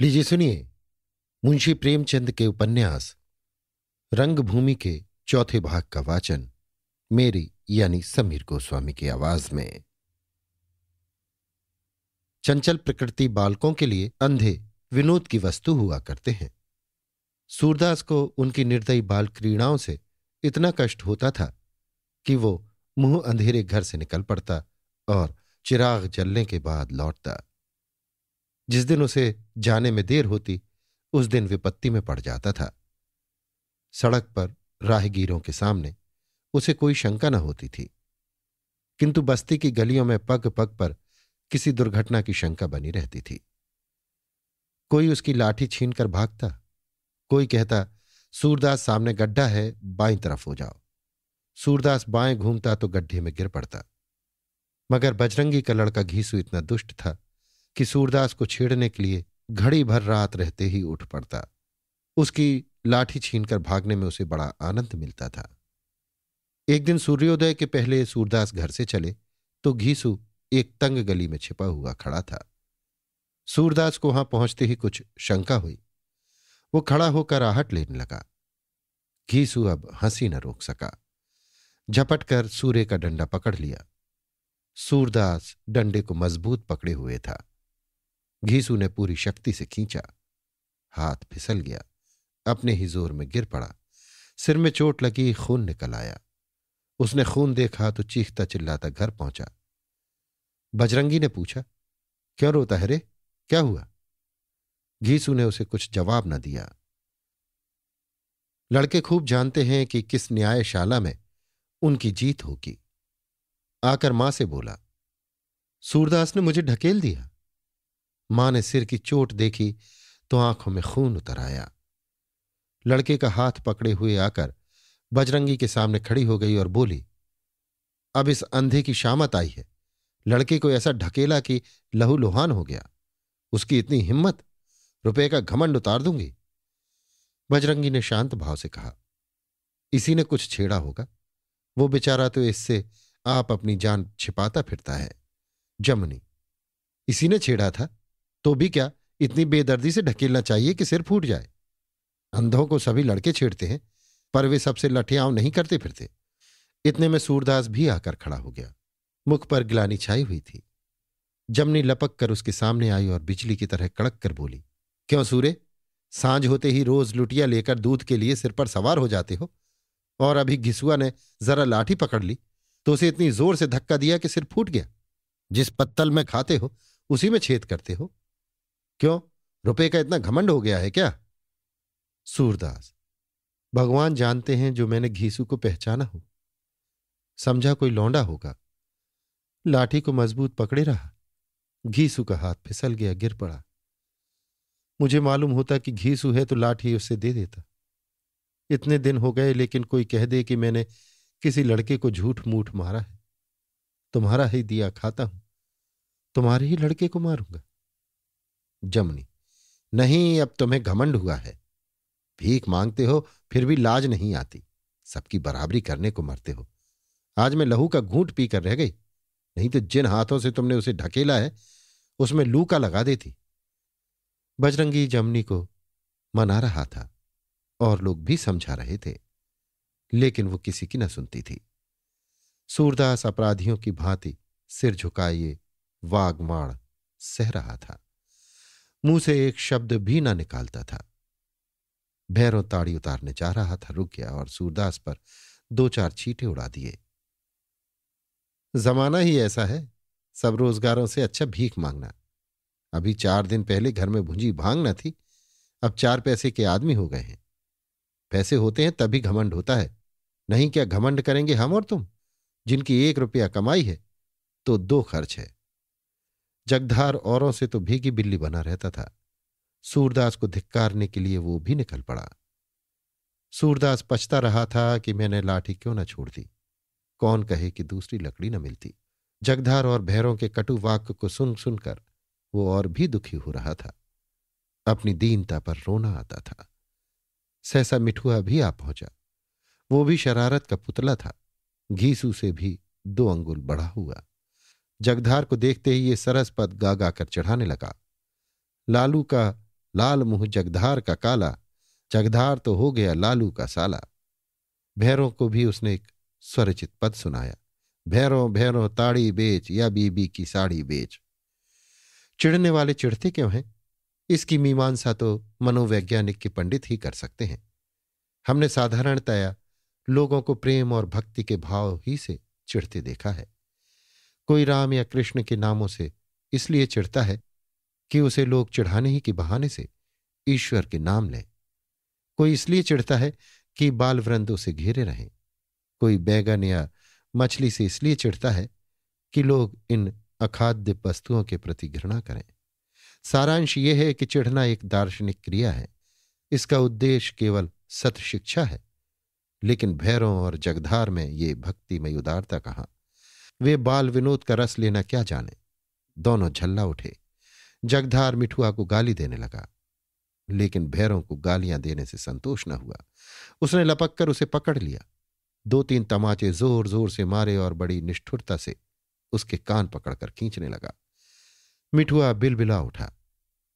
लीजिए सुनिए मुंशी प्रेमचंद के उपन्यास रंगभूमि के चौथे भाग का वाचन मेरी यानी समीर गोस्वामी की आवाज में। चंचल प्रकृति बालकों के लिए अंधे विनोद की वस्तु हुआ करते हैं। सूरदास को उनकी निर्दयी बाल क्रीड़ाओं से इतना कष्ट होता था कि वो मुंह अंधेरे घर से निकल पड़ता और चिराग जलने के बाद लौटता। जिस दिन उसे जाने में देर होती उस दिन विपत्ति में पड़ जाता था। सड़क पर राहगीरों के सामने उसे कोई शंका न होती थी, किंतु बस्ती की गलियों में पग पग पर किसी दुर्घटना की शंका बनी रहती थी। कोई उसकी लाठी छीनकर भागता, कोई कहता सूरदास सामने गड्ढा है, बाईं तरफ हो जाओ। सूरदास बाएं घूमता तो गड्ढे में गिर पड़ता। मगर बजरंगी का लड़का घीसू इतना दुष्ट था कि सूरदास को छेड़ने के लिए घड़ी भर रात रहते ही उठ पड़ता। उसकी लाठी छीनकर भागने में उसे बड़ा आनंद मिलता था। एक दिन सूर्योदय के पहले सूरदास घर से चले तो घीसू एक तंग गली में छिपा हुआ खड़ा था। सूरदास को वहां पहुंचते ही कुछ शंका हुई। वो खड़ा होकर आहट लेने लगा। घीसू अब हंसी न रोक सका। झपट कर सूर्य का डंडा पकड़ लिया। सूरदास डंडे को मजबूत पकड़े हुए था। घीसू ने पूरी शक्ति से खींचा, हाथ फिसल गया, अपने ही जोर में गिर पड़ा। सिर में चोट लगी, खून निकल आया। उसने खून देखा तो चीखता चिल्लाता घर पहुंचा। बजरंगी ने पूछा, क्यों रोता है रे, क्या हुआ? घीसू ने उसे कुछ जवाब न दिया। लड़के खूब जानते हैं कि किस न्यायशाला में उनकी जीत होगी। आकर मां से बोला, सूरदास ने मुझे ढकेल दिया। मां ने सिर की चोट देखी तो आंखों में खून उतर आया। लड़के का हाथ पकड़े हुए आकर बजरंगी के सामने खड़ी हो गई और बोली, अब इस अंधे की शामत आई है। लड़के को ऐसा ढकेला कि लहूलुहान हो गया। उसकी इतनी हिम्मत, रुपए का घमंड उतार दूंगी। बजरंगी ने शांत भाव से कहा, इसी ने कुछ छेड़ा होगा। वो बेचारा तो इससे आप अपनी जान छिपाता फिरता है। जमनी, इसी ने छेड़ा था तो भी क्या इतनी बेदर्दी से ढकेलना चाहिए कि सिर फूट जाए? अंधों को सभी लड़के छेड़ते हैं, पर वे सबसे लठियाव नहीं करते फिरते। इतने में सूरदास भी आकर खड़ा हो गया। मुख पर ग्लानि छाई हुई थी। जमनी लपक कर उसके सामने आई और बिजली की तरह कड़क कर बोली, क्यों सूरे, सांझ होते ही रोज लुटिया लेकर दूध के लिए सिर पर सवार हो जाते हो, और अभी घिसुआ ने जरा लाठी पकड़ ली तो उसे इतनी जोर से धक्का दिया कि सिर फूट गया। जिस पत्तल में खाते हो उसी में छेद करते हो। क्यों, रुपए का इतना घमंड हो गया है क्या? सूरदास, भगवान जानते हैं जो मैंने घीसू को पहचाना हो। समझा कोई लौंडा होगा। लाठी को मजबूत पकड़े रहा। घीसू का हाथ फिसल गया, गिर पड़ा। मुझे मालूम होता कि घीसू है तो लाठी उससे दे देता। इतने दिन हो गए, लेकिन कोई कह दे कि मैंने किसी लड़के को झूठ मूठ मारा है। तुम्हारा ही दिया खाता हूं, तुम्हारे ही लड़के को मारूंगा। जमनी, नहीं, अब तुम्हें घमंड हुआ है। भीख मांगते हो फिर भी लाज नहीं आती। सबकी बराबरी करने को मरते हो। आज मैं लहू का घूंट पीकर रह गई, नहीं तो जिन हाथों से तुमने उसे ढकेला है उसमें लू का लगा देती। बजरंगी जमनी को मना रहा था और लोग भी समझा रहे थे, लेकिन वो किसी की न सुनती थी। सूरदास अपराधियों की भांति सिर झुकाए वागमाड़ सह रहा था। मुंह से एक शब्द भी ना निकालता था। भैरों ताड़ी उतारने जा रहा था, रुक गया और सूरदास पर दो चार छींटे उड़ा दिए। जमाना ही ऐसा है, सब रोजगारों से अच्छा भीख मांगना। अभी 4 दिन पहले घर में भुंजी भांग न थी, अब 4 पैसे के आदमी हो गए हैं। पैसे होते हैं तभी घमंड होता है, नहीं क्या घमंड करेंगे हम और तुम, जिनकी 1 रुपया कमाई है तो 2 खर्च है। जगधार औरों से तो भीगी बिल्ली बना रहता था। सूरदास को धिक्कारने के लिए वो भी निकल पड़ा। सूरदास पछता रहा था कि मैंने लाठी क्यों न छोड़ दी। कौन कहे कि दूसरी लकड़ी न मिलती। जगधार और भैरों के कटु वाक्य को सुन सुनकर वो और भी दुखी हो रहा था। अपनी दीनता पर रोना आता था। सहसा मिठुआ भी आ पहुंचा। वो भी शरारत का पुतला था, घीसू से भी 2 अंगुल बढ़ा हुआ। जगधार को देखते ही ये सरस पद गा गा कर चढ़ाने लगा। लालू का लाल मुंह जगधार का काला, जगधार तो हो गया लालू का साला। भैरों को भी उसने एक स्वरचित पद सुनाया, भैरों भैरों ताड़ी बेच या बीबी की साड़ी बेच। चिढ़ने वाले चिढ़ते क्यों हैं, इसकी मीमांसा तो मनोवैज्ञानिक के पंडित ही कर सकते हैं। हमने साधारणतया लोगों को प्रेम और भक्ति के भाव ही से चिढ़ते देखा है। कोई राम या कृष्ण के नामों से इसलिए चिढ़ता है कि उसे लोग चिढ़ाने ही के बहाने से ईश्वर के नाम लें। कोई इसलिए चिढ़ता है कि बाल वृंद उसे घेरे रहें। कोई बैगन या मछली से इसलिए चिढ़ता है कि लोग इन अखाद्य वस्तुओं के प्रति घृणा करें। सारांश यह है कि चिढ़ना एक दार्शनिक क्रिया है, इसका उद्देश्य केवल सत शिक्षा है। लेकिन भैरों और जगधार में ये भक्तिमय उदारता कहाँ? वे बाल विनोद का रस लेना क्या जाने। दोनों झल्ला उठे। जगधार मिठुआ को गाली देने लगा, लेकिन भैरों को गालियां देने से संतोष न हुआ। उसने लपक कर उसे पकड़ लिया, 2-3 तमाचे जोर जोर से मारे और बड़ी निष्ठुरता से उसके कान पकड़कर खींचने लगा। मिठुआ बिलबिला उठा।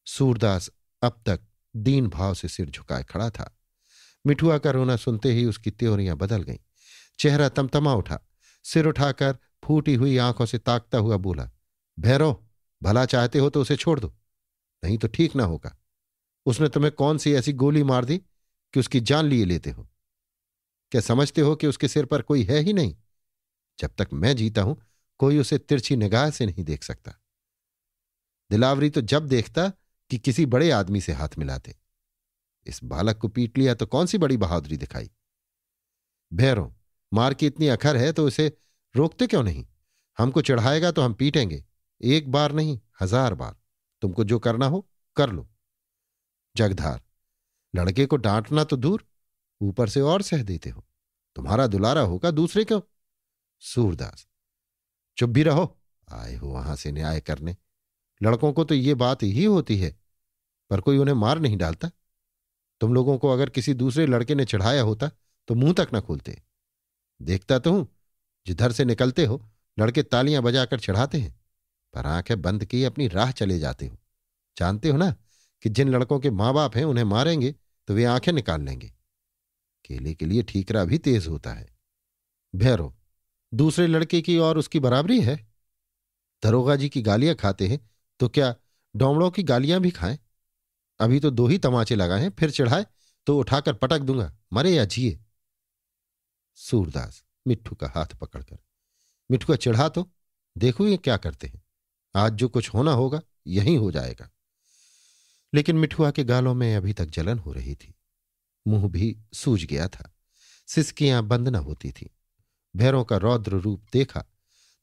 सूरदास अब तक दीन भाव से सिर झुकाए खड़ा था। मिठुआ का रोना सुनते ही उसकी त्योरियां बदल गईं। चेहरा तमतमा उठा। सिर उठाकर फूटी हुई आंखों से ताकता हुआ बोला, भैरव, भला चाहते हो तो उसे छोड़ दो, नहीं तो ठीक ना होगा। उसने तुम्हें कौन सी ऐसी गोली मार दी कि उसकी जान लिए लेते हो? क्या समझते हो कि उसके सिर पर कोई है ही नहीं? जब तक मैं जीता हूं कोई उसे तिरछी निगाह से नहीं देख सकता। दिलावरी तो जब देखता कि किसी बड़े आदमी से हाथ मिलाते। इस बालक को पीट लिया तो कौन सी बड़ी बहादुरी दिखाई? भैरों, मार की इतनी अखर है तो उसे रोकते क्यों नहीं? हमको चढ़ाएगा तो हम पीटेंगे, 1 बार नहीं 1000 बार। तुमको जो करना हो कर लो। जगधार, लड़के को डांटना तो दूर, ऊपर से और सह देते हो। तुम्हारा दुलारा होगा, दूसरे क्यों? सूरदास, चुप भी रहो, आए हो वहां से न्याय करने। लड़कों को तो ये बात ही होती है, पर कोई उन्हें मार नहीं डालता। तुम लोगों को अगर किसी दूसरे लड़के ने चढ़ाया होता तो मुंह तक न खोलते। देखता तो हूं, जिधर से निकलते हो लड़के तालियां बजाकर चढ़ाते हैं, पर आंखें बंद किए अपनी राह चले जाते हो। जानते हो ना कि जिन लड़कों के मां बाप हैं उन्हें मारेंगे तो वे आंखें निकाल लेंगे। केले के लिए ठीकरा भी तेज होता है। भैरो, दूसरे लड़के की और उसकी बराबरी है? दरोगा जी की गालियां खाते हैं तो क्या डोमड़ों की गालियां भी खाएं? अभी तो 2 ही तमाचे लगाए हैं, फिर चढ़ाए तो उठाकर पटक दूंगा, मरे या जिए। सूरदास मिट्ठू का हाथ पकड़कर, मिट्ठू चढ़ा तो देखो ये क्या करते हैं। आज जो कुछ होना होगा यही हो जाएगा। लेकिन मिठुआ के गालों में अभी तक जलन हो रही थी, मुंह भी सूज गया था, सिसकियां बंद न होती थी। भैरों का रौद्र रूप देखा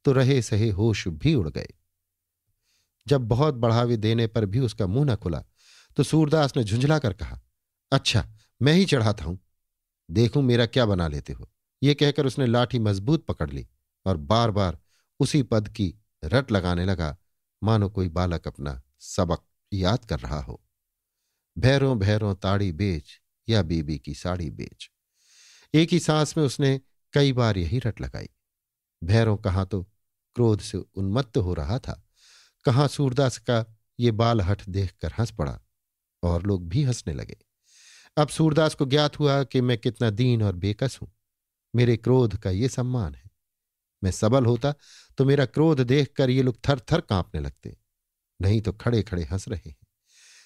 तो रहे सहे होश भी उड़ गए। जब बहुत बढ़ावे देने पर भी उसका मुंह न खुला तो सूरदास ने झुंझलाकर कहा, अच्छा मैं ही चढ़ाता हूं, देखूं मेरा क्या बना लेते हो। यह कहकर उसने लाठी मजबूत पकड़ ली और बार बार उसी पद की रट लगाने लगा, मानो कोई बालक अपना सबक याद कर रहा हो। भैरों भैरों ताड़ी बेच या बीबी की साड़ी बेच। एक ही सांस में उसने कई बार यही रट लगाई। भैरों कहाँ तो क्रोध से उन्मत्त हो रहा था, कहाँ सूरदास का ये बाल हठ देखकर हंस पड़ा और लोग भी हंसने लगे। अब सूरदास को ज्ञात हुआ कि मैं कितना दीन और बेकस हूं। मेरे क्रोध का ये सम्मान है। मैं सबल होता तो मेरा क्रोध देखकर ये लोग थर थर कांपने लगते, नहीं तो खड़े खड़े हंस रहे हैं।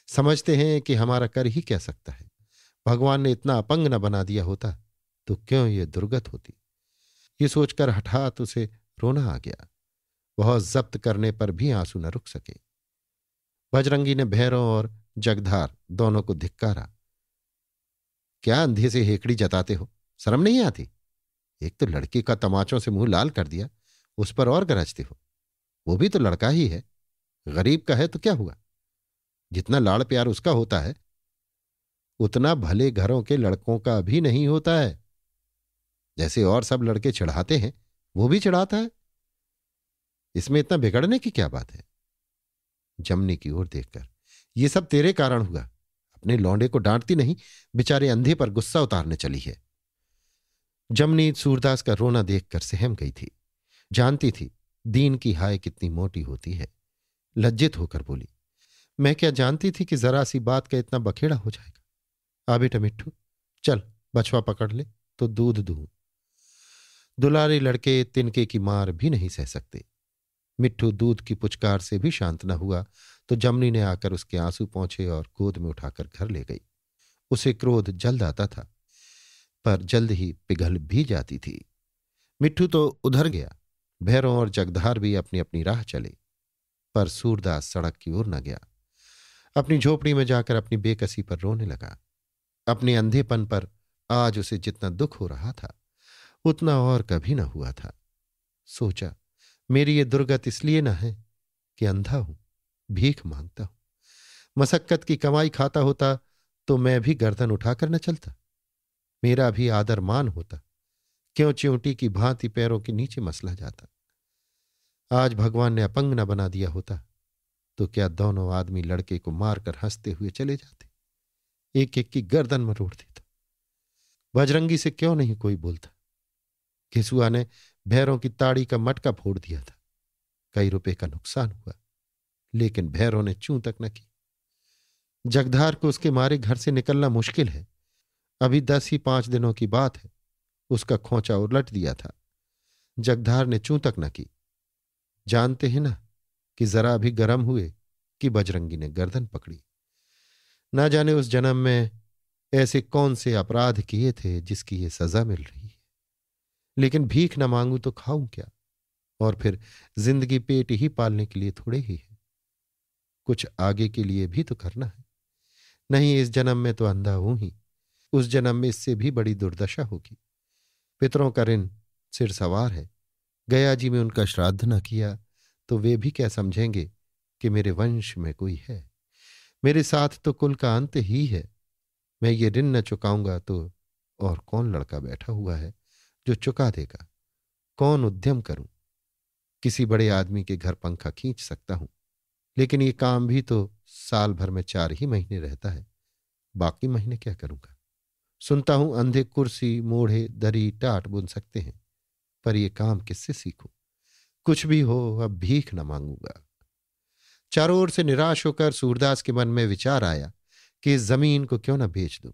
समझते हैं कि हमारा कर ही क्या सकता है। भगवान ने इतना अपंग न बना दिया होता तो क्यों ये दुर्गत होती। ये सोचकर हठात उसे रोना आ गया। बहुत जब्त करने पर भी आंसू न रुक सके। बजरंगी ने भैरव और जगधार दोनों को धिक्कारा। क्या अंधे से हेकड़ी जताते हो, शर्म नहीं आती? एक तो लड़की का तमाचों से मुंह लाल कर दिया, उस पर और गरजते हो। वो भी तो लड़का ही है, गरीब का है तो क्या हुआ? जितना लाड़ प्यार उसका होता है उतना भले घरों के लड़कों का भी नहीं होता है। जैसे और सब लड़के चढ़ाते हैं वो भी चढ़ाता है, इसमें इतना बिगड़ने की क्या बात है? जमनी की ओर देखकर, ये सब तेरे कारण हुआ। अपने लौंडे को डांटती नहीं, बेचारे अंधे पर गुस्सा उतारने चली है। जमनी सूरदास का रोना देखकर सहम गई थी। जानती थी दीन की हाय कितनी मोटी होती है। लज्जित होकर बोली, मैं क्या जानती थी कि जरा सी बात का इतना बखेड़ा हो जाएगा। आ बेटा मिट्ठू, चल बछवा पकड़ ले तो दूध दूं। दुलारे लड़के तिनके की मार भी नहीं सह सकते। मिट्ठू दूध की पुचकार से भी शांत न हुआ तो जमनी ने आकर उसके आंसू पोंछे और गोद में उठाकर घर ले गई। उसे क्रोध जल्द आता था, पर जल्द ही पिघल भी जाती थी। मिट्ठू तो उधर गया, भैरों और जगधार भी अपनी अपनी राह चले, पर सूरदास सड़क की ओर न गया। अपनी झोपड़ी में जाकर अपनी बेकसी पर रोने लगा। अपने अंधेपन पर आज उसे जितना दुख हो रहा था उतना और कभी न हुआ था। सोचा, मेरी ये दुर्गत इसलिए न है कि अंधा हूं, भीख मांगता हूं। मसक्कत की कमाई खाता होता तो मैं भी गर्दन उठाकर न चलता, मेरा भी आदर मान होता। क्यों चिऊंटी की भांति पैरों के नीचे मसला जाता। आज भगवान ने अपंग न बना दिया होता तो क्या दोनों आदमी लड़के को मारकर हंसते हुए चले जाते, एक एक की गर्दन मरोड़ देता। बजरंगी से क्यों नहीं कोई बोलता। घिसुआ ने भैरों की ताड़ी का मटका फोड़ दिया था, कई रुपए का नुकसान हुआ, लेकिन भैरों ने चूं तक न की। जगधार को उसके मारे घर से निकलना मुश्किल है। अभी 10 ही 5 दिनों की बात है, उसका खोंचा उलट दिया था। जगधार ने चूं तक न की। जानते हैं ना कि जरा भी गर्म हुए कि बजरंगी ने गर्दन पकड़ी। ना जाने उस जन्म में ऐसे कौन से अपराध किए थे जिसकी ये सजा मिल रही है। लेकिन भीख न मांगू तो खाऊं क्या, और फिर जिंदगी पेट ही पालने के लिए थोड़े ही है, कुछ आगे के लिए भी तो करना है। नहीं, इस जन्म में तो अंधा हूं ही, उस जन्म में इससे भी बड़ी दुर्दशा होगी। पितरों का ऋण सिर सवार है। गया जी में उनका श्राद्ध न किया तो वे भी क्या समझेंगे कि मेरे वंश में कोई है। मेरे साथ तो कुल का अंत ही है। मैं ये ऋण न चुकाऊंगा तो और कौन लड़का बैठा हुआ है जो चुका देगा। कौन उद्यम करूं। किसी बड़े आदमी के घर पंखा खींच सकता हूं, लेकिन ये काम भी तो साल भर में 4 ही महीने रहता है, बाकी महीने क्या करूंगा। सुनता हूं अंधे कुर्सी मोढ़े दरी टाट बुन सकते हैं, पर यह काम किससे सीखूं। कुछ भी हो, अब भीख न मांगूंगा। चारों ओर से निराश होकर सूरदास के मन में विचार आया कि इस जमीन को क्यों न बेच दूं।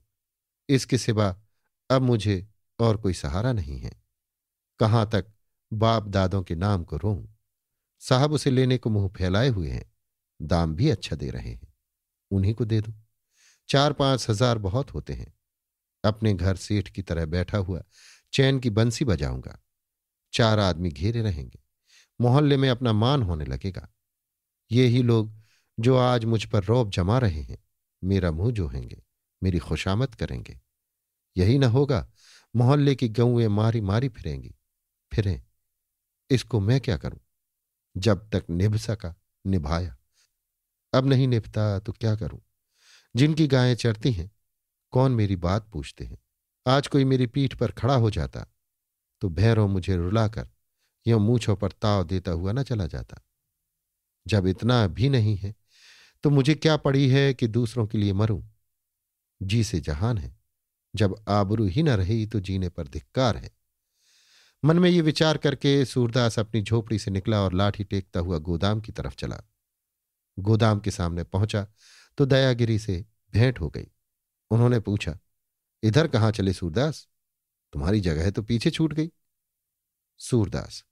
इसके सिवा अब मुझे और कोई सहारा नहीं है। कहां तक बाप दादों के नाम को रोऊं। साहब उसे लेने को मुंह फैलाए हुए हैं, दाम भी अच्छा दे रहे हैं, उन्हीं को दे दूं। 4-5 हजार बहुत होते हैं। अपने घर सेठ की तरह बैठा हुआ चैन की बंसी बजाऊंगा। 4 आदमी घेरे रहेंगे, मोहल्ले में अपना मान होने लगेगा। ये ही लोग जो आज मुझ पर रौब जमा रहे हैं मेरा मुंह जोहेंगे, मेरी खुशामद करेंगे। यही न होगा, मोहल्ले की गऊएं मारी मारी फिरेंगी। फिरें, इसको मैं क्या करूं। जब तक निभ सका निभाया, अब नहीं निभता तो क्या करूं। जिनकी गायें चरती हैं कौन मेरी बात पूछते हैं। आज कोई मेरी पीठ पर खड़ा हो जाता तो भैरों मुझे रुलाकर यों मूंछों पर ताव देता हुआ न चला जाता। जब इतना भी नहीं है तो मुझे क्या पड़ी है कि दूसरों के लिए मरूं। जी से जहान है, जब आबरू ही न रही तो जीने पर धिक्कार है। मन में ये विचार करके सूरदास अपनी झोपड़ी से निकला और लाठी टेकता हुआ गोदाम की तरफ चला। गोदाम के सामने पहुंचा तो दयागिरी से भेंट हो गई। उन्होंने पूछा, इधर कहाँ चले सूरदास, तुम्हारी जगह तो पीछे छूट गई। सूरदास,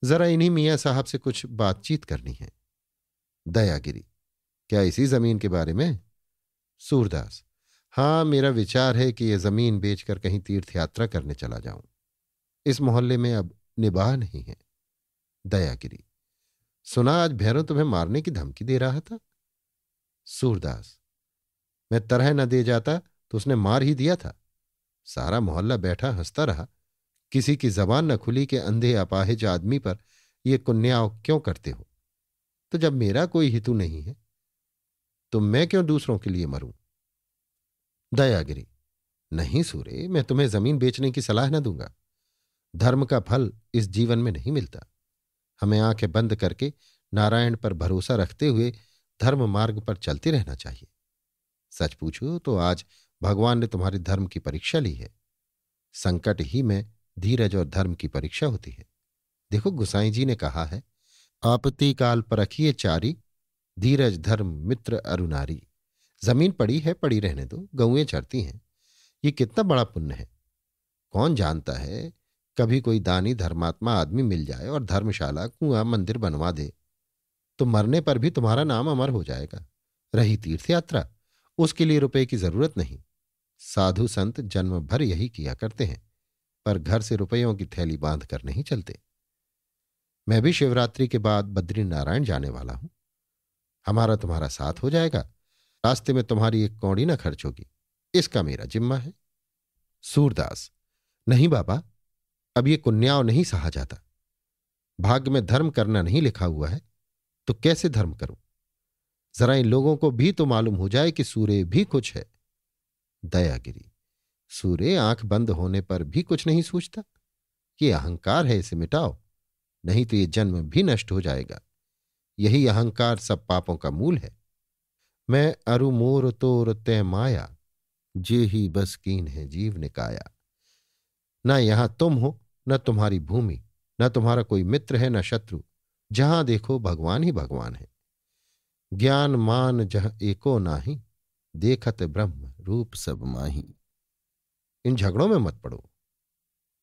जरा इन्हीं मियाँ साहब से कुछ बातचीत करनी है। दयागिरी, क्या इसी जमीन के बारे में। सूरदास, हाँ, मेरा विचार है कि यह जमीन बेचकर कहीं तीर्थ यात्रा करने चला जाऊं। इस मोहल्ले में अब निबाह नहीं है। दयागिरी, सुना आज भैरव तुम्हें मारने की धमकी दे रहा था। सूरदास, मैं तरह न दे जाता तो उसने मार ही दिया था। सारा मोहल्ला बैठा हंसता रहा, किसी की जबान न खुली कि अंधे अपाहिज आदमी पर ये कुन्याव क्यों करते हो। तो जब मेरा कोई हितु नहीं है तो मैं क्यों दूसरों के लिए मरूं। दयागिरी, नहीं सूरे, मैं तुम्हें जमीन बेचने की सलाह न दूंगा। धर्म का फल इस जीवन में नहीं मिलता। हमें आंखें बंद करके नारायण पर भरोसा रखते हुए धर्म मार्ग पर चलते रहना चाहिए। सच पूछो तो आज भगवान ने तुम्हारे धर्म की परीक्षा ली है। संकट ही में धीरज और धर्म की परीक्षा होती है। देखो, गुसाई जी ने कहा है, आपत्ति काल परखिए चारी, धीरज धर्म मित्र अरुनारी। जमीन पड़ी है, पड़ी रहने दो, गौएं चरती हैं। ये कितना बड़ा पुण्य है। कौन जानता है, कभी कोई दानी धर्मात्मा आदमी मिल जाए और धर्मशाला कुआं मंदिर बनवा दे तो मरने पर भी तुम्हारा नाम अमर हो जाएगा। रही तीर्थ यात्रा, उसके लिए रुपए की जरूरत नहीं। साधु संत जन्म भर यही किया करते हैं, पर घर से रुपयों की थैली बांध कर नहीं चलते। मैं भी शिवरात्रि के बाद बद्रीनारायण जाने वाला हूं। हमारा तुम्हारा साथ हो जाएगा। रास्ते में तुम्हारी एक कौड़ी न खर्च होगी, इसका मेरा जिम्मा है। सूरदास, नहीं बाबा, अब ये कुन्याव नहीं सहा जाता। भाग्य में धर्म करना नहीं लिखा हुआ है तो कैसे धर्म करूं? जरा इन लोगों को भी तो मालूम हो जाए कि सूर्य भी कुछ है। दयागिरी, सूर्य आंख बंद होने पर भी कुछ नहीं सूझता। ये अहंकार है, इसे मिटाओ, नहीं तो ये जन्म भी नष्ट हो जाएगा। यही अहंकार सब पापों का मूल है। मैं अरु मोर तोर तय माया, जे ही बस कीन है जीव निकाया। न यहां तुम हो, न तुम्हारी भूमि, न तुम्हारा कोई मित्र है, न शत्रु। जहां देखो भगवान ही भगवान है। ज्ञान मान जह एको नाही, देखत ब्रह्म रूप सब माही। इन झगड़ों में मत पड़ो।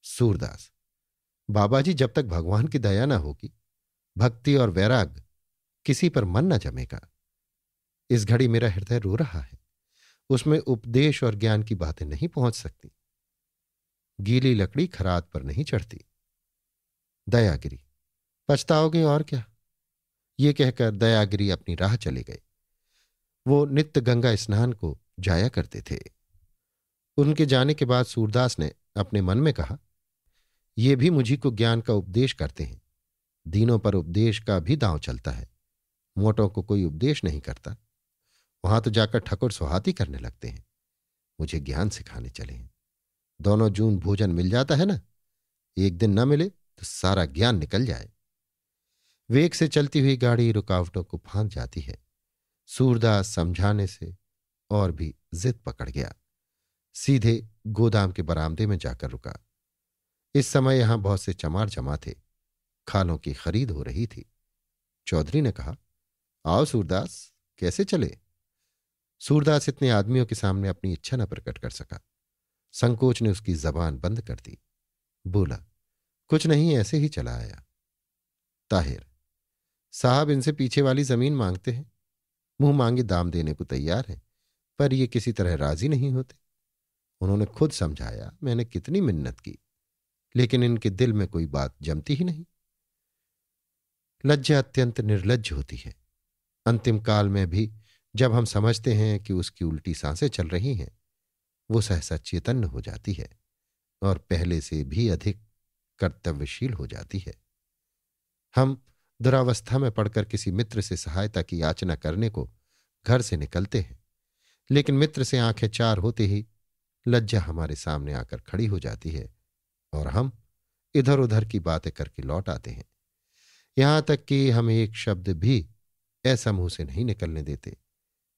सूरदास, बाबा जी, जब तक भगवान की दया न होगी, भक्ति और वैराग किसी पर मन न जमेगा। इस घड़ी मेरा हृदय रो रहा है, उसमें उपदेश और ज्ञान की बातें नहीं पहुंच सकती। गीली लकड़ी खरात पर नहीं चढ़ती। दयागिरी, पछताओगे और क्या। ये कहकर दयागिरी अपनी राह चले गए। वो नित्य गंगा स्नान को जाया करते थे। उनके जाने के बाद सूरदास ने अपने मन में कहा, ये भी मुझी को ज्ञान का उपदेश करते हैं। दीनों पर उपदेश का भी दांव चलता है। मोटों को कोई उपदेश नहीं करता, वहां तो जाकर ठकुर सुहाती करने लगते हैं। मुझे ज्ञान सिखाने चले हैं। दोनों जून भोजन मिल जाता है ना, एक दिन न मिले तो सारा ज्ञान निकल जाए। वेग से चलती हुई गाड़ी रुकावटों को फांद जाती है। सूरदास समझाने से और भी जिद पकड़ गया। सीधे गोदाम के बरामदे में जाकर रुका। इस समय यहां बहुत से चमार जमा थे। खालों की खरीद हो रही थी। चौधरी ने कहा, आओ सूरदास, कैसे चले? सूरदास इतने आदमियों के सामने अपनी इच्छा न प्रकट कर सका। संकोच ने उसकी जबान बंद कर दी। बोला, कुछ नहीं, ऐसे ही चला आया। ताहिर, साहब इनसे पीछे वाली जमीन मांगते हैं। मुंह मांगे दाम देने को तैयार हैं, पर ये किसी तरह राजी नहीं होते। उन्होंने खुद समझाया, मैंने कितनी मिन्नत की, लेकिन इनके दिल में कोई बात जमती ही नहीं। लज्जा अत्यंत निर्लज्ज होती है। अंतिम काल में भी जब हम समझते हैं कि उसकी उल्टी सांसें चल रही हैं, वो सहसा चैतन्य हो जाती है और पहले से भी अधिक कर्तव्यशील हो जाती है। हम दुरावस्था में पड़कर किसी मित्र से सहायता की याचना करने को घर से निकलते हैं, लेकिन मित्र से आंखें चार होते ही लज्जा हमारे सामने आकर खड़ी हो जाती है और हम इधर उधर की बातें करके लौट आते हैं। यहां तक कि हम एक शब्द भी ऐसा मुंह से नहीं निकलने देते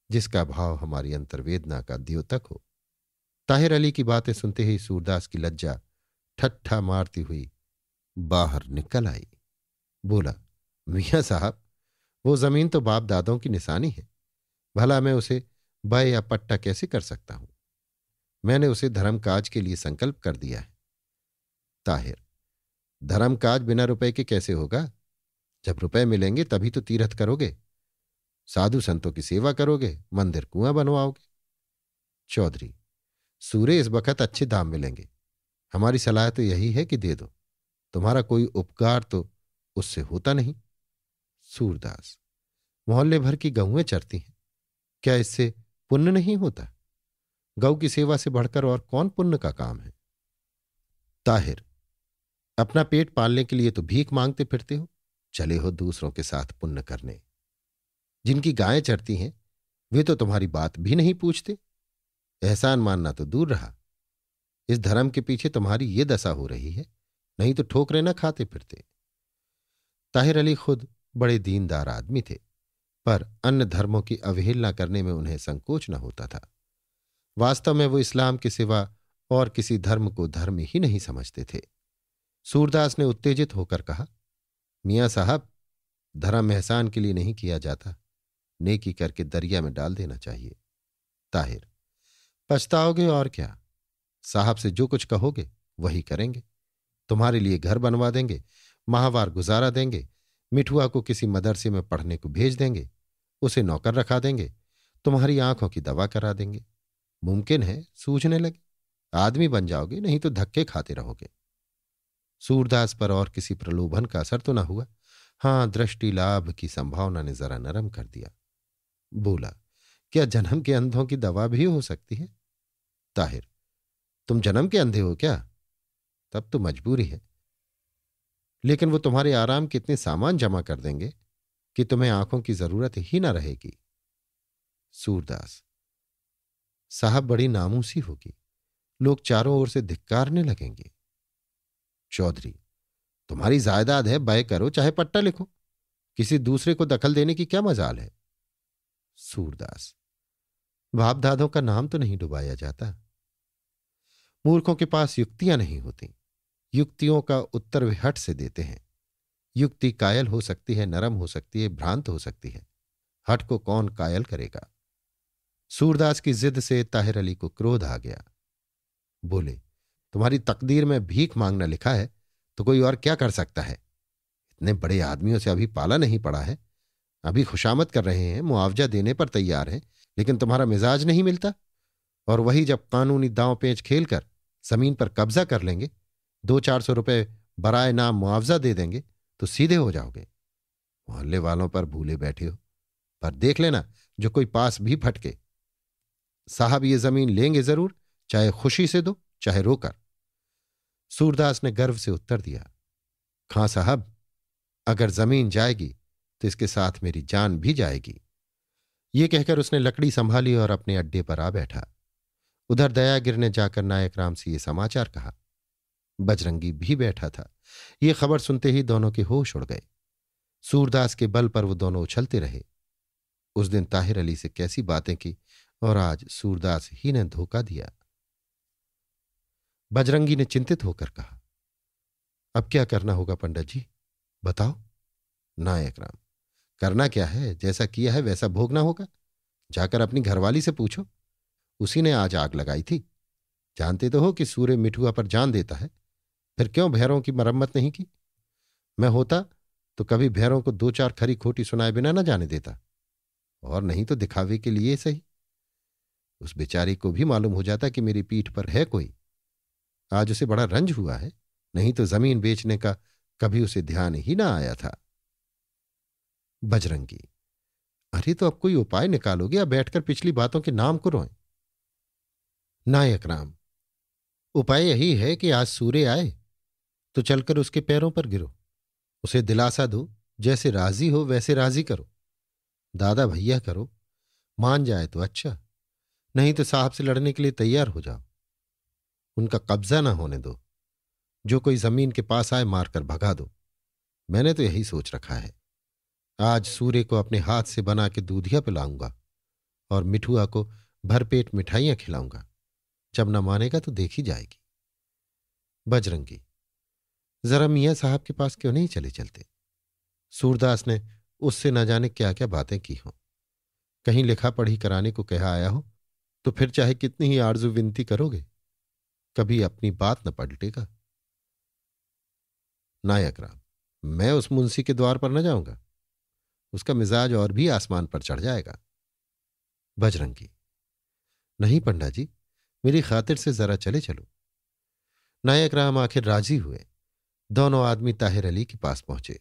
जिसका भाव हमारी अंतर्वेदना का द्योतक हो। ताहिर अली की बातें सुनते ही सूरदास की लज्जा ठट्ठा मारती हुई बाहर निकल आई। बोला, मियाँ साहब, वो जमीन तो बाप दादों की निशानी है। भला मैं उसे बय या पट्टा कैसे कर सकता हूं? मैंने उसे धर्मकाज के लिए संकल्प कर दिया है। ताहिर, धर्मकाज बिना रुपए के कैसे होगा? जब रुपए मिलेंगे तभी तो तीर्थ करोगे, साधु संतों की सेवा करोगे, मंदिर कुआं बनवाओगे। चौधरी, सूर्य इस बखत अच्छे दाम मिलेंगे। हमारी सलाह तो यही है कि दे दो, तुम्हारा कोई उपकार तो उससे होता नहीं। सूरदास, मोहल्ले भर की गऊएं चरती हैं, क्या इससे पुण्य नहीं होता? गौ की सेवा से बढ़कर और कौन पुण्य का काम है? ताहिर, अपना पेट पालने के लिए तो भीख मांगते फिरते हो, चले हो दूसरों के साथ पुण्य करने। जिनकी गायें चरती हैं वे तो तुम्हारी बात भी नहीं पूछते। एहसान मानना तो दूर रहा, इस धर्म के पीछे तुम्हारी ये दशा हो रही है, नहीं तो ठोकरें न खाते फिरते। ताहिर अली खुद बड़े दीनदार आदमी थे, पर अन्य धर्मों की अवहेलना करने में उन्हें संकोच न होता था। वास्तव में वो इस्लाम के सिवा और किसी धर्म को धर्म ही नहीं समझते थे। सूरदास ने उत्तेजित होकर कहा, मियाँ साहब, धर्म एहसान के लिए नहीं किया जाता, नेकी करके दरिया में डाल देना चाहिए। ताहिर, पछताओगे और क्या। साहब से जो कुछ कहोगे वही करेंगे। तुम्हारे लिए घर बनवा देंगे, माहवार गुजारा देंगे, मिठुआ को किसी मदरसे में पढ़ने को भेज देंगे, उसे नौकर रखा देंगे, तुम्हारी आंखों की दवा करा देंगे। मुमकिन है सूझने लगे, आदमी बन जाओगे, नहीं तो धक्के खाते रहोगे। सूरदास पर और किसी प्रलोभन का असर तो न हुआ। हां, दृष्टि लाभ की संभावना ने जरा नरम कर दिया। बोला, क्या जन्म के अंधों की दवा भी हो सकती है? ताहिर, तुम जन्म के अंधे हो क्या? तब तो मजबूरी है, लेकिन वो तुम्हारे आराम के इतने सामान जमा कर देंगे कि तुम्हें आंखों की जरूरत ही ना रहेगी। सूरदास, साहब बड़ी नामूसी होगी, लोग चारों ओर से धिक्कारने लगेंगे। चौधरी, तुम्हारी जायदाद है, बै करो चाहे पट्टा लिखो, किसी दूसरे को दखल देने की क्या मजाल है। सूरदास, बाप दादों का नाम तो नहीं डुबाया जाता। मूर्खों के पास युक्तियां नहीं होती, युक्तियों का उत्तर वे हट से देते हैं। युक्ति कायल हो सकती है, नरम हो सकती है, भ्रांत हो सकती है, हट को कौन कायल करेगा। सूरदास की जिद से ताहिर अली को क्रोध आ गया। बोले, तुम्हारी तकदीर में भीख मांगना लिखा है तो कोई और क्या कर सकता है। इतने बड़े आदमियों से अभी पाला नहीं पड़ा है, अभी खुशामद कर रहे हैं, मुआवजा देने पर तैयार हैं, लेकिन तुम्हारा मिजाज नहीं मिलता। और वही जब कानूनी दांव पेच खेलकर जमीन पर कब्जा कर लेंगे, 200-400 रुपए बराए नाम मुआवजा दे देंगे तो सीधे हो जाओगे। मोहल्ले वालों पर भूले बैठे हो, पर देख लेना जो कोई पास भी फटके। साहब ये जमीन लेंगे जरूर, चाहे खुशी से दो चाहे रोकर। सूरदास ने गर्व से उत्तर दिया, खां साहब, अगर जमीन जाएगी तो इसके साथ मेरी जान भी जाएगी। ये कहकर उसने लकड़ी संभाली और अपने अड्डे पर आ बैठा। उधर दयागिर ने जाकर नायक राम से ये समाचार कहा। बजरंगी भी बैठा था। ये खबर सुनते ही दोनों के होश उड़ गए। सूरदास के बल पर वो दोनों उछलते रहे। उस दिन ताहिर अली से कैसी बातें की और आज सूरदास ही ने धोखा दिया। बजरंगी ने चिंतित होकर कहा, अब क्या करना होगा पंडित जी, बताओ। नायक राम, करना क्या है, जैसा किया है वैसा भोगना होगा। जाकर अपनी घरवाली से पूछो, उसी ने आज आग लगाई थी। जानते तो हो कि सूर्य मिठुआ पर जान देता है, फिर क्यों भैरों की मरम्मत नहीं की। मैं होता तो कभी भैरों को 2-4 खरी खोटी सुनाए बिना न जाने देता, और नहीं तो दिखावे के लिए सही। उस बेचारी को भी मालूम हो जाता कि मेरी पीठ पर है कोई। आज उसे बड़ा रंज हुआ है, नहीं तो जमीन बेचने का कभी उसे ध्यान ही ना आया था। बजरंगी, अरे तो अब कोई उपाय निकालोगे या बैठकर पिछली बातों के नाम को रोएं। नायक राम, उपाय यही है कि आज सूर्य आए तो चलकर उसके पैरों पर गिरो, उसे दिलासा दो, जैसे राजी हो वैसे राजी करो, दादा भैया करो, मान जाए तो अच्छा, नहीं तो साहब से लड़ने के लिए तैयार हो जाओ। उनका कब्जा ना होने दो, जो कोई जमीन के पास आए मारकर भगा दो। मैंने तो यही सोच रखा है। आज सूर्य को अपने हाथ से बना के दूधिया पिलाऊंगा और मिठुआ को भरपेट मिठाइयां खिलाऊंगा। जब न मानेगा तो देखी जाएगी। बजरंगी, जरा मियाँ साहब के पास क्यों नहीं चले चलते। सूरदास ने उससे न जाने क्या क्या बातें की हों। कहीं लिखा पढ़ी कराने को कहा आया हो तो फिर चाहे कितनी ही आरजू विनती करोगे, कभी अपनी बात न पलटेगा। नायक राम, मैं उस मुंशी के द्वार पर न जाऊंगा, उसका मिजाज और भी आसमान पर चढ़ जाएगा। बजरंगी, नहीं पंडा जी, मेरी खातिर से जरा चले चलो। नायक राम आखिर राजी हुए। दोनों आदमी ताहिर अली के पास पहुंचे।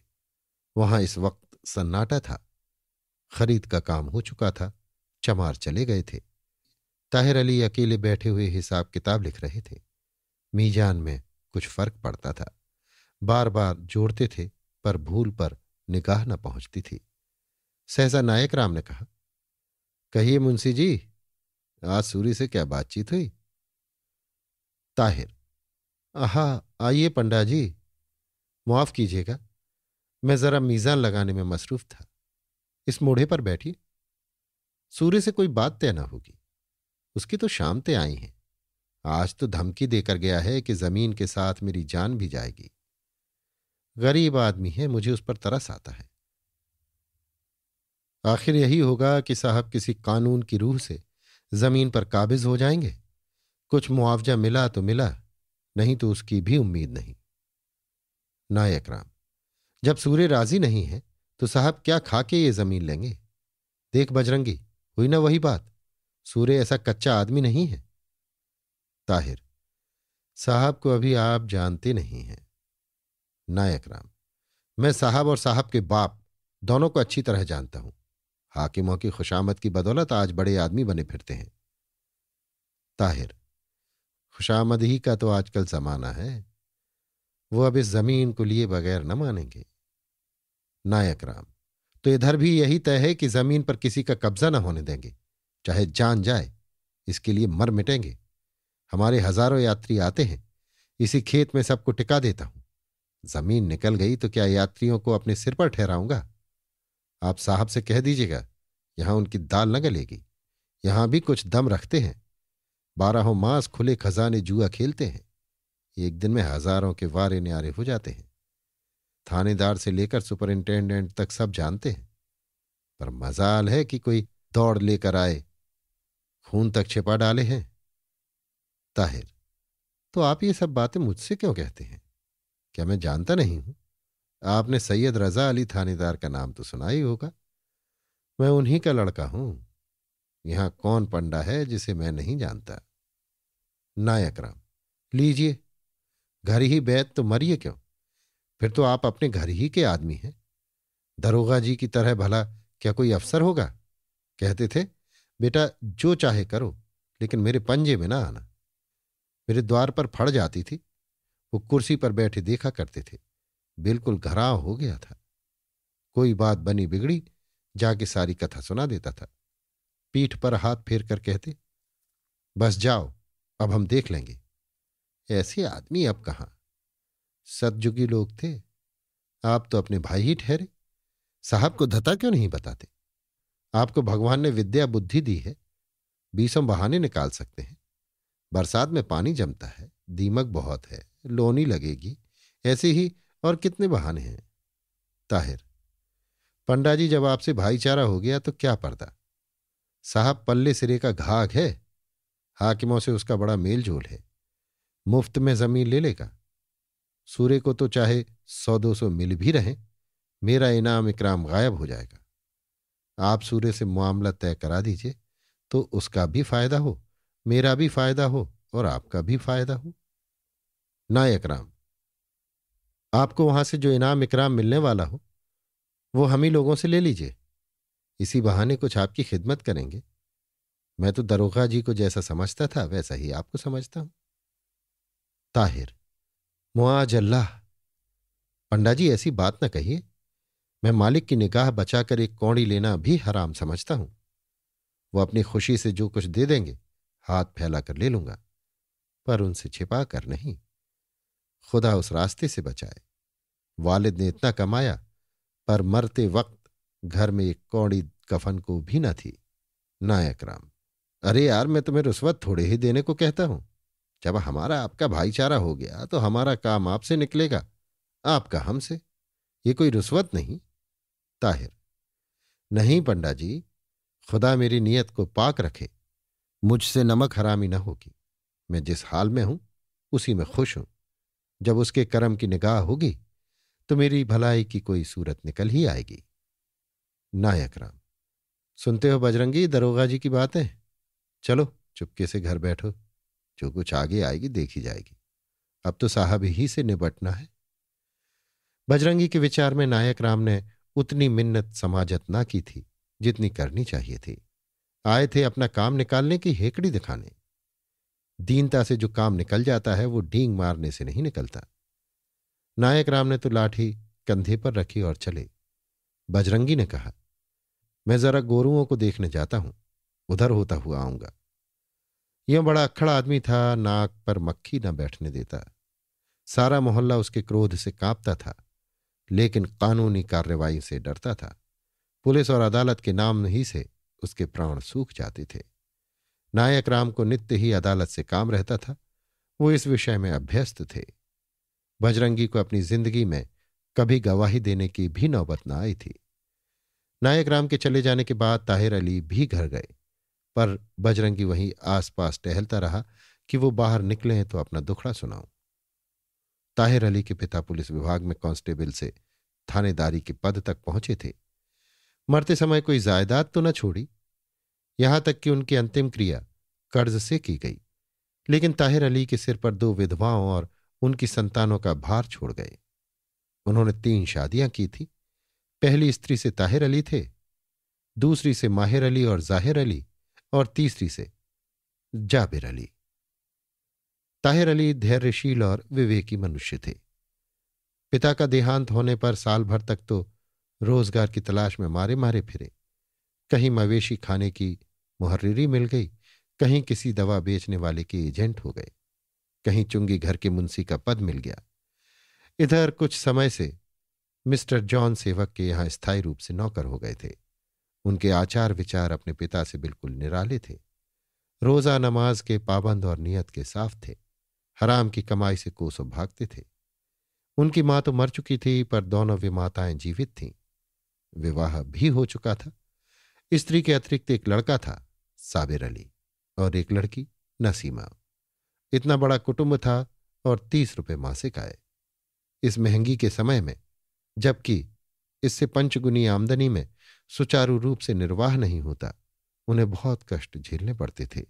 वहां इस वक्त सन्नाटा था। खरीद का काम हो चुका था, चमार चले गए थे। ताहिर अली अकेले बैठे हुए हिसाब किताब लिख रहे थे। मीजान में कुछ फर्क पड़ता था, बार बार जोड़ते थे पर भूल पर निगाह न पहुंचती थी। सहसा नायक राम ने कहा, कहिए मुंशी जी, आज सूरी से क्या बातचीत हुई। ताहिर, आहा, आइए पंडा जी, मुआफ कीजिएगा, मैं जरा मीजान लगाने में मसरूफ था। इस मोढ़े पर बैठिए। सूर्य से कोई बात तय न होगी, उसकी तो शामतें आई हैं। आज तो धमकी देकर गया है कि जमीन के साथ मेरी जान भी जाएगी। गरीब आदमी है, मुझे उस पर तरस आता है। आखिर यही होगा कि साहब किसी कानून की रूह से जमीन पर काबिज हो जाएंगे। कुछ मुआवजा मिला तो मिला, नहीं तो उसकी भी उम्मीद नहीं। नायक राम, जब सूर्य राजी नहीं है तो साहब क्या खा के ये जमीन लेंगे? देख बजरंगी, हुई ना वही बात, सूर्य ऐसा कच्चा आदमी नहीं है। ताहिर, साहब को अभी आप जानते नहीं हैं। नायक राम, मैं साहब और साहब के बाप दोनों को अच्छी तरह जानता हूं। हाकिमों की खुशामद की बदौलत आज बड़े आदमी बने फिरते हैं। ताहिर, खुशामद ही का तो आजकल जमाना है, वो अब इस जमीन को लिए बगैर न मानेंगे। नायक राम, तो इधर भी यही तय है कि जमीन पर किसी का कब्जा न होने देंगे, चाहे जान जाए, इसके लिए मर मिटेंगे। हमारे हजारों यात्री आते हैं, इसी खेत में सबको टिका देता हूं। जमीन निकल गई तो क्या यात्रियों को अपने सिर पर ठहराऊंगा? आप साहब से कह दीजिएगा, यहां उनकी दाल न गलेगी। यहां भी कुछ दम रखते हैं। 12 मास खुले खजाने जुआ खेलते हैं। एक दिन में हजारों के वारे न्यारे हो जाते हैं। थानेदार से लेकर सुपरिंटेंडेंट तक सब जानते हैं। पर मजाल है कि कोई दौड़ लेकर आए, खून तक छिपा डाले हैं। ताहिर, तो आप ये सब बातें मुझसे क्यों कहते हैं? क्या मैं जानता नहीं हूं? आपने सैयद रजा अली थानेदार का नाम तो सुना ही होगा। मैं उन्हीं का लड़का हूं। यहां कौन पंडा है जिसे मैं नहीं जानता? नायक राम, लीजिए, घर ही बैत तो मरिए क्यों? फिर तो आप अपने घर ही के आदमी हैं। दरोगा जी की तरह भला क्या कोई अफसर होगा? कहते थे, बेटा जो चाहे करो, लेकिन मेरे पंजे में ना आना। मेरे द्वार पर फड़ जाती थी, वो कुर्सी पर बैठे देखा करते थे। बिल्कुल घराव हो गया था। कोई बात बनी बिगड़ी, जाके सारी कथा सुना देता था। पीठ पर हाथ फेर कर कहते, बस जाओ, अब हम देख लेंगे। ऐसे आदमी अब कहां? सतयुगी लोग थे। आप तो अपने भाई ही ठहरे। साहब को धता क्यों नहीं बताते? आपको भगवान ने विद्या बुद्धि दी है, 20 बहाने निकाल सकते हैं। बरसात में पानी जमता है, दीमक बहुत है, लोनी लगेगी, ऐसे ही और कितने बहाने हैं। ताहिर, पंडा जी जब आपसे भाईचारा हो गया तो क्या पर्दा? साहब पल्ले सिरे का घाघ है। हाकिमों से उसका बड़ा मेल जोल है। मुफ्त में जमीन ले लेगा। सूर्य को तो चाहे 100-200 मिल भी रहे, मेरा इनाम इकराम गायब हो जाएगा। आप सूर्य से मामला तय करा दीजिए, तो उसका भी फायदा हो, मेरा भी फायदा हो और आपका भी फायदा हो। नायक राम, आपको वहां से जो इनाम इकराम मिलने वाला हो वो हम ही लोगों से ले लीजिए। इसी बहाने कुछ आपकी खिदमत करेंगे। मैं तो दरोगा जी को जैसा समझता था वैसा ही आपको समझता हूं। ताहिर, मुआज अल्लाह, पंडा जी ऐसी बात न कहिए। मैं मालिक की निगाह बचाकर एक कौड़ी लेना भी हराम समझता हूं। वो अपनी खुशी से जो कुछ दे देंगे, हाथ फैला कर ले लूंगा, पर उनसे छिपा कर नहीं। खुदा उस रास्ते से बचाए। वालिद ने इतना कमाया, पर मरते वक्त घर में एक कौड़ी कफन को भी न थी। नायक राम, अरे यार, मैं तुम्हें रुस्वत थोड़े ही देने को कहता हूं। जब हमारा आपका भाईचारा हो गया तो हमारा काम आपसे निकलेगा, आपका हमसे। ये कोई रुस्वत नहीं। ताहिर, नहीं पंडा जी, खुदा मेरी नीयत को पाक रखे, मुझसे नमक हरामी न होगी। मैं जिस हाल में हूं उसी में खुश हूं। जब उसके करम की निगाह होगी तो मेरी भलाई की कोई सूरत निकल ही आएगी। नायक राम, सुनते हो बजरंगी दरोगा जी की बातें? चलो चुपके से घर बैठो, जो कुछ आगे आएगी देखी जाएगी। अब तो साहब ही से निबटना है। बजरंगी के विचार में नायक राम ने उतनी मिन्नत समाजत ना की थी जितनी करनी चाहिए थी। आए थे अपना काम निकालने की हेकड़ी दिखाने। दीनता से जो काम निकल जाता है वो डींग मारने से नहीं निकलता। नायक राम ने तो लाठी कंधे पर रखी और चले। बजरंगी ने कहा, मैं जरा गोरुओं को देखने जाता हूं, उधर होता हुआ आऊंगा। यह बड़ा अक्खड़ आदमी था, नाक पर मक्खी न बैठने देता। सारा मोहल्ला उसके क्रोध से कांपता था, लेकिन कानूनी कार्रवाई से डरता था। पुलिस और अदालत के नाम ही से उसके प्राण सूख जाते थे। नायक राम को नित्य ही अदालत से काम रहता था। वो इस विषय में अभ्यस्त थे। बजरंगी को अपनी जिंदगी में कभी गवाही देने की भी नौबत न आई थी। नायक राम के चले जाने के बाद ताहिर अली भी घर गए, पर बजरंगी वहीं आसपास टहलता रहा कि वो बाहर निकले हैं तो अपना दुखड़ा सुनाऊं। ताहिर अली के पिता पुलिस विभाग में कांस्टेबल से थानेदारी के पद तक पहुंचे थे। मरते समय कोई जायदाद तो न छोड़ी, यहां तक कि उनकी अंतिम क्रिया कर्ज से की गई, लेकिन ताहिर अली के सिर पर 2 विधवाओं और उनकी संतानों का भार छोड़ गए। उन्होंने 3 शादियां की थी। पहली स्त्री से ताहिर अली थे, दूसरी से माहिर अली और जाहिर अली, और तीसरी से जाबिर अली। ताहिर अली धैर्यशील और विवेकी मनुष्य थे। पिता का देहांत होने पर साल भर तक तो रोजगार की तलाश में मारे मारे फिरे। कहीं मवेशी खाने की मुहर्रिरी मिल गई, कहीं किसी दवा बेचने वाले के एजेंट हो गए, कहीं चुंगी घर के मुंशी का पद मिल गया। इधर कुछ समय से मिस्टर जॉन सेवक के यहां स्थायी रूप से नौकर हो गए थे। उनके आचार विचार अपने पिता से बिल्कुल निराले थे। रोजा नमाज के पाबंद और नियत के साफ थे। हराम की कमाई से कोसों भागते थे। उनकी मां तो मर चुकी थी, पर दोनों विमाताएं जीवित थीं। विवाह भी हो चुका था। स्त्री के अतिरिक्त एक लड़का था, साबिर अली, और एक लड़की, नसीमा। इतना बड़ा कुटुंब था और 30 रुपए मासिक आय। इस महंगी के समय में, जबकि इससे पंचगुनी आमदनी में सुचारू रूप से निर्वाह नहीं होता, उन्हें बहुत कष्ट झेलने पड़ते थे।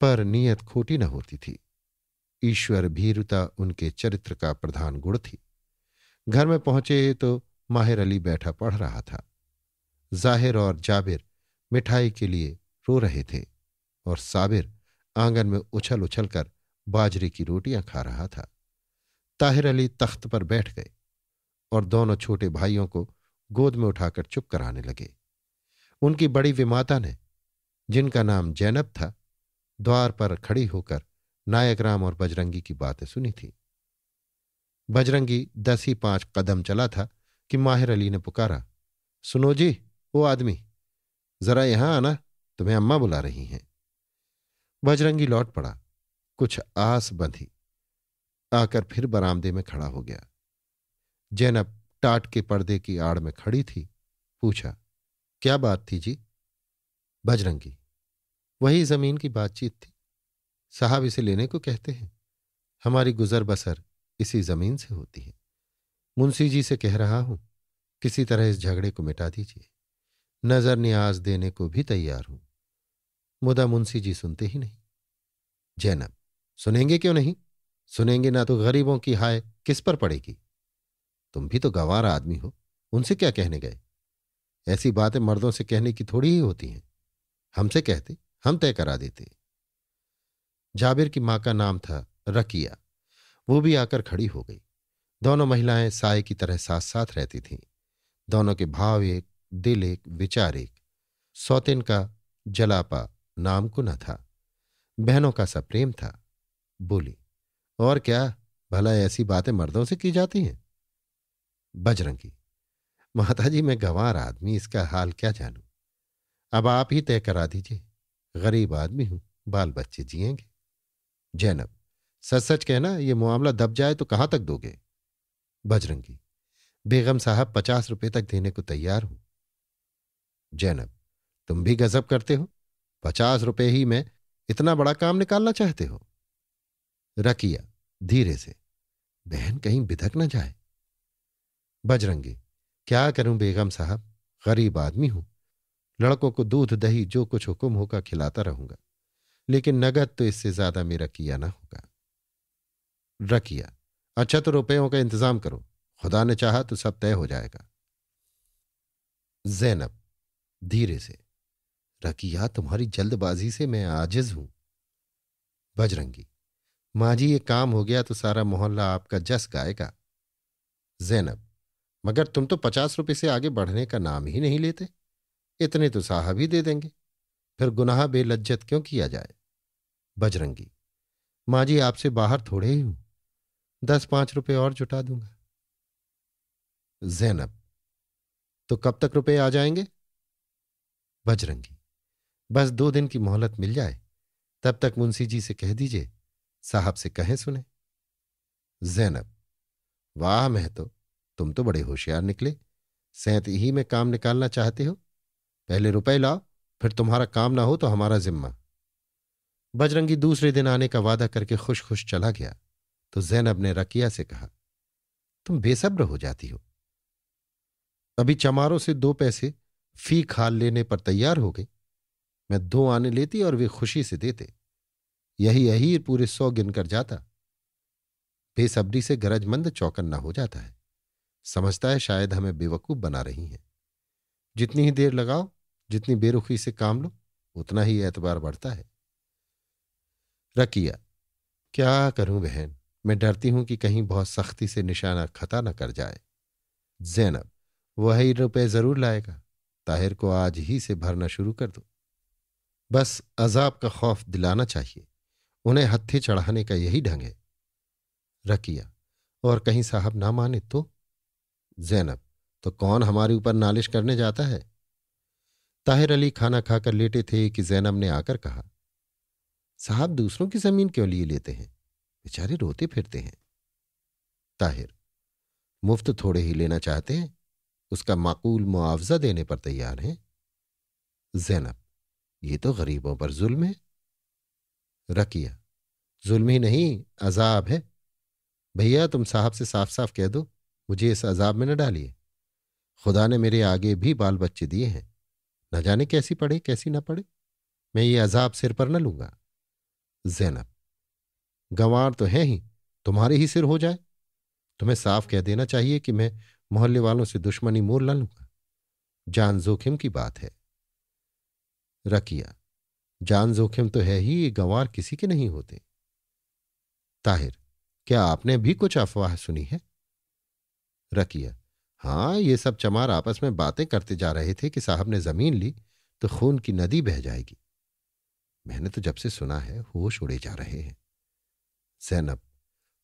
पर नीयत खोटी न होती थी। ईश्वर भीरुता उनके चरित्र का प्रधान गुण थी। घर में पहुंचे तो माहिर अली बैठा पढ़ रहा था। जाहिर और जाबिर मिठाई के लिए रो रहे थे और साबिर आंगन में उछल उछल कर बाजरे की रोटियां खा रहा था। ताहिर अली तख्त पर बैठ गए और दोनों छोटे भाइयों को गोद में उठाकर चुप कराने लगे। उनकी बड़ी विमाता ने, जिनका नाम जैनब था, द्वार पर खड़ी होकर नायक राम और बजरंगी की बातें सुनी थी। बजरंगी 10 ही 5 कदम चला था कि माहिर अली ने पुकारा, सुनो जी, वो आदमी जरा यहां आना, तुम्हें अम्मा बुला रही हैं। बजरंगी लौट पड़ा, कुछ आस बंधी, आकर फिर बरामदे में खड़ा हो गया। जैनब टाट के पर्दे की आड़ में खड़ी थी। पूछा, क्या बात थी जी? बजरंगी, वही जमीन की बातचीत थी। साहब इसे लेने को कहते हैं। हमारी गुजर बसर इसी जमीन से होती है। मुंशी जी से कह रहा हूं, किसी तरह इस झगड़े को मिटा दीजिए। नजर नियाज देने को भी तैयार हूं, मुदा मुंशी जी सुनते ही नहीं। जैनब, सुनेंगे क्यों नहीं? सुनेंगे ना तो गरीबों की हाय किस पर पड़ेगी? तुम भी तो गंवार आदमी हो, उनसे क्या कहने गए? ऐसी बातें मर्दों से कहने की थोड़ी ही होती हैं। हमसे कहते, हम तय करा देते। जाबिर की मां का नाम था रकिया। वो भी आकर खड़ी हो गई। दोनों महिलाएं साय की तरह साथ साथ रहती थीं। दोनों के भाव एक, दिल एक, विचार एक। सौतेन का जलापा नाम को न था, बहनों का सा प्रेम था। बोली, और क्या, भला ऐसी बातें मर्दों से की जाती हैं? बजरंगी, माताजी, मैं गंवार आदमी, इसका हाल क्या जानूं। अब आप ही तय करा दीजिए। गरीब आदमी हूं, बाल बच्चे जिएंगे। जैनब, सच सच कहना, ये मामला दब जाए तो कहां तक दोगे? बजरंगी, बेगम साहब 50 रुपए तक देने को तैयार हूं। जैनब, तुम भी गजब करते हो। 50 रुपए ही में इतना बड़ा काम निकालना चाहते हो? रकिया धीरे से, बहन कहीं बिधक न जाए। बजरंगी, क्या करूं बेगम साहब, गरीब आदमी हूं। लड़कों को दूध दही जो कुछ हुक्म होगा खिलाता रहूंगा, लेकिन नगद तो इससे ज्यादा मेरा किया ना होगा। रकिया, अच्छा तो रुपयों का इंतजाम करो, खुदा ने चाहा तो सब तय हो जाएगा। जैनब धीरे से, रकिया, तुम्हारी जल्दबाजी से मैं आजिज हूं। बजरंगी, मां जी, ये काम हो गया तो सारा मोहल्ला आपका जस गाएगा। जैनब, मगर तुम तो 50 रुपए से आगे बढ़ने का नाम ही नहीं लेते। इतने तो साहब ही दे देंगे, फिर गुनाह बेलज्जत क्यों किया जाए? बजरंगी, मां जी, आपसे बाहर थोड़े ही हूं, 10-5 रुपए और जुटा दूंगा। जैनब, तो कब तक रुपए आ जाएंगे? बजरंगी, बस 2 दिन की मोहलत मिल जाए, तब तक मुंशी जी से कह दीजिए, साहब से कहें सुने। जैनब, वाह महतो, तुम तो बड़े होशियार निकले। सैंत ही में काम निकालना चाहते हो? पहले रुपए लाओ, फिर तुम्हारा काम ना हो तो हमारा जिम्मा। बजरंगी दूसरे दिन आने का वादा करके खुश खुश चला गया तो जैनब ने रकिया से कहा, तुम बेसब्र हो जाती हो। अभी चमारों से 2 पैसे फी खाल लेने पर तैयार हो गई। मैं 2 आने लेती और वे खुशी से देते। यही अहीर पूरे 100 गिनकर जाता। बेसब्री से गरजमंद चौकन्ना हो जाता है, समझता है शायद हमें बेवकूफ बना रही हैं। जितनी ही देर लगाओ, जितनी बेरुखी से काम लो, उतना ही एतबार बढ़ता है। रकिया, क्या करूं बहन, मैं डरती हूं कि कहीं बहुत सख्ती से निशाना खता न कर जाए। जैनब, वही रुपए जरूर लाएगा। ताहिर को आज ही से भरना शुरू कर दो। बस अजाब का खौफ दिलाना चाहिए, उन्हें हत्थे चढ़ाने का यही ढंग है। रकिया, और कहीं साहब ना माने तो? जैनब, तो कौन हमारे ऊपर नालिश करने जाता है? ताहिर अली खाना खाकर लेटे थे कि जैनब ने आकर कहा, साहब दूसरों की जमीन क्यों लिए लेते हैं? बेचारे रोते फिरते हैं। ताहिर, मुफ्त थोड़े ही लेना चाहते हैं, उसका माकूल मुआवजा देने पर तैयार हैं। जैनब, ये तो गरीबों पर जुल्म है। रकिया, जुल्म ही नहीं, अजाब है। भैया तुम साहब से साफ साफ कह दो, मुझे इस अजाब में न डालिए। खुदा ने मेरे आगे भी बाल बच्चे दिए हैं, न जाने कैसी पड़े कैसी न पड़े, मैं ये अजाब सिर पर न लूंगा। जैनब, गंवार तो है ही, तुम्हारे ही सिर हो जाए। तुम्हें साफ कह देना चाहिए कि मैं मोहल्ले वालों से दुश्मनी मोल न लूंगा, जान जोखिम की बात है। रकिया, जान जोखिम तो है ही, ये गंवार किसी के नहीं होते। ताहिर, क्या आपने भी कुछ अफवाह सुनी है? रकिया, हाँ, ये सब चमार आपस में बातें करते जा रहे थे कि साहब ने जमीन ली तो खून की नदी बह जाएगी। मैंने तो जब से सुना है होश उड़े जा रहे हैं। जैनब,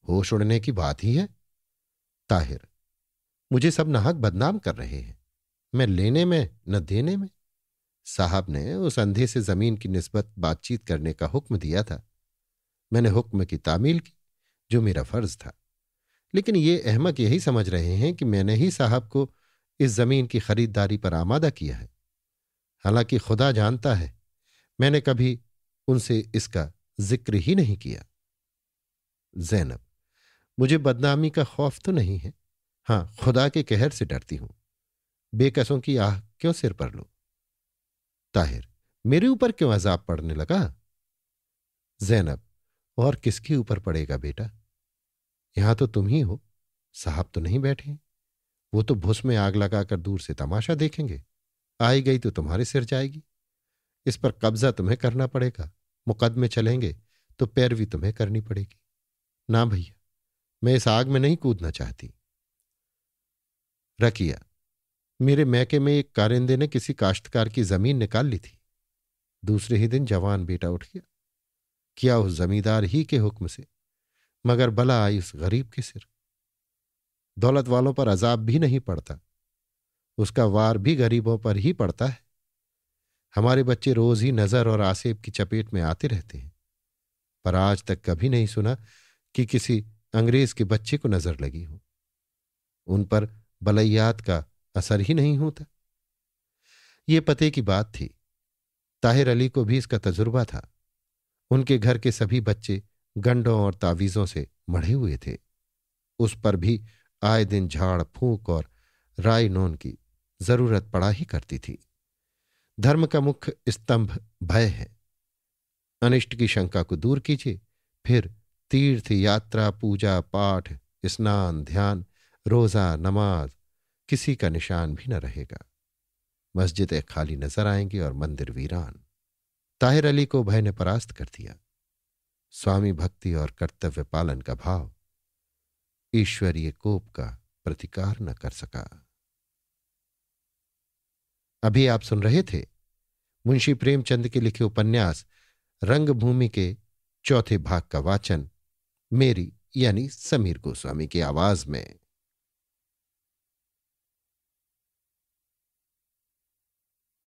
होश उड़ने की बात ही है। ताहिर, मुझे सब नाहक बदनाम कर रहे हैं, मैं लेने में न देने में। साहब ने उस अंधे से जमीन की निस्बत बातचीत करने का हुक्म दिया था। मैंने हुक्म की तामील की, जो मेरा फर्ज था। लेकिन ये अहमक यही समझ रहे हैं कि मैंने ही साहब को इस जमीन की खरीदारी पर आमादा किया है। हालांकि खुदा जानता है मैंने कभी उनसे इसका जिक्र ही नहीं किया। जैनब, मुझे बदनामी का खौफ तो नहीं है, हां खुदा के कहर से डरती हूं। बेकसों की आह क्यों सिर पर लो? ताहिर, मेरे ऊपर क्यों अजाब पड़ने लगा? जैनब, और किसके ऊपर पड़ेगा बेटा? यहां तो तुम ही हो, साहब तो नहीं बैठे। वो तो भुस में आग लगाकर दूर से तमाशा देखेंगे। आई गई तो तुम्हारे सिर जाएगी। इस पर कब्जा तुम्हें करना पड़ेगा। मुकदमे चलेंगे तो पैरवी तुम्हें करनी पड़ेगी। ना भैया, मैं इस आग में नहीं कूदना चाहती। रकिया, मेरे मैके में एक कारिंदे ने किसी काश्तकार की जमीन निकाल ली थी। दूसरे ही दिन जवान बेटा उठ गया, किया उस जमींदार ही के हुक्म से, मगर बला आई उस गरीब के सिर। दौलत वालों पर अजाब भी नहीं पड़ता, उसका वार भी गरीबों पर ही पड़ता है। हमारे बच्चे रोज ही नजर और आसेब की चपेट में आते रहते हैं, पर आज तक कभी नहीं सुना कि किसी अंग्रेज के बच्चे को नजर लगी हो। उन पर बलैयात का असर ही नहीं होता। ये पते की बात थी। ताहिर अली को भी इसका तजुर्बा था। उनके घर के सभी बच्चे गंडों और तावीजों से मढ़े हुए थे। उस पर भी आए दिन झाड़ फूंक और राय नोन की जरूरत पड़ा ही करती थी। धर्म का मुख्य स्तंभ भय है। अनिष्ट की शंका को दूर कीजिए, फिर तीर्थ यात्रा, पूजा पाठ, स्नान, ध्यान, रोजा, नमाज, किसी का निशान भी न रहेगा। मस्जिदें खाली नजर आएंगी और मंदिर वीरान। ताहिर अली को भय ने परास्त कर दिया। स्वामी भक्ति और कर्तव्य पालन का भाव ईश्वरीय कोप का प्रतिकार न कर सका। अभी आप सुन रहे थे मुंशी प्रेमचंद के लिखे उपन्यास रंगभूमि के चौथे भाग का वाचन मेरी यानी समीर गोस्वामी की आवाज में।